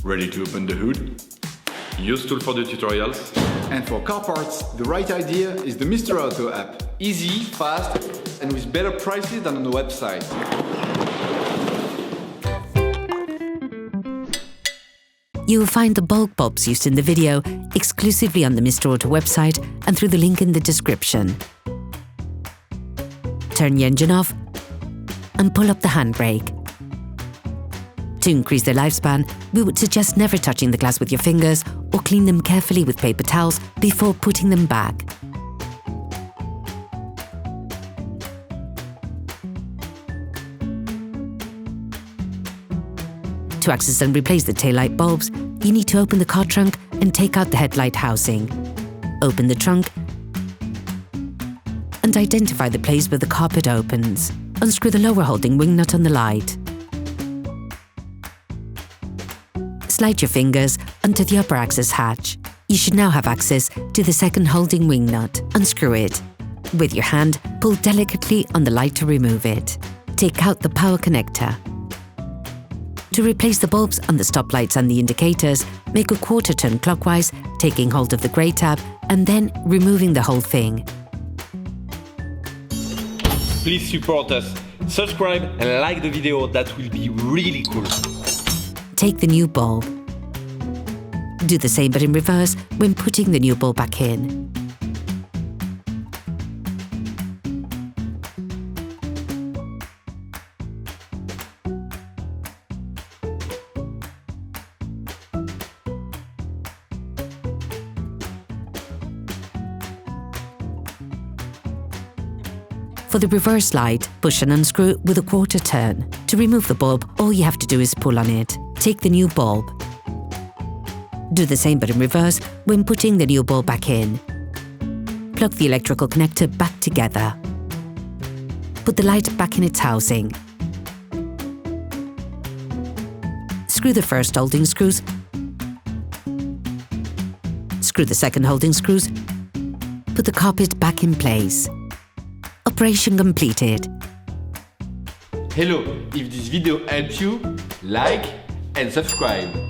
Ready to open the hood? UseTool for the tutorials. And for car parts, the right idea is the Mr. Auto app. Easy, fast, and with better prices than on the website. You will find the bulb bulbs used in the video exclusively on the Mr. Auto website and through the link in the description. Turn the engine off and pull up the handbrake. To increase their lifespan, we would suggest never touching the glass with your fingers or clean them carefully with paper towels before putting them back. To access and replace the taillight bulbs, you need to open the car trunk and take out the headlight housing. Open the trunk and identify the place where the carpet opens. Unscrew the lower holding wing nut on the light. Slide your fingers onto the upper access hatch. You should now have access to the second holding wing nut. Unscrew it. With your hand, pull delicately on the light to remove it. Take out the power connector. To replace the bulbs on the stoplights and the indicators, make a quarter turn clockwise, taking hold of the grey tab and then removing the whole thing. Please support us, subscribe and like the video, that will be really cool. Take the new bulb. Do the same but in reverse when putting the new bulb back in. For the reverse light, push and unscrew with a quarter turn. To remove the bulb, all you have to do is pull on it. Take the new bulb. Do the same but in reverse when putting the new bulb back in. Plug the electrical connector back together. Put the light back in its housing. Screw the first holding screws. Screw the second holding screws. Put the carpet back in place. Operation completed. Hello, if this video helps you, like and subscribe.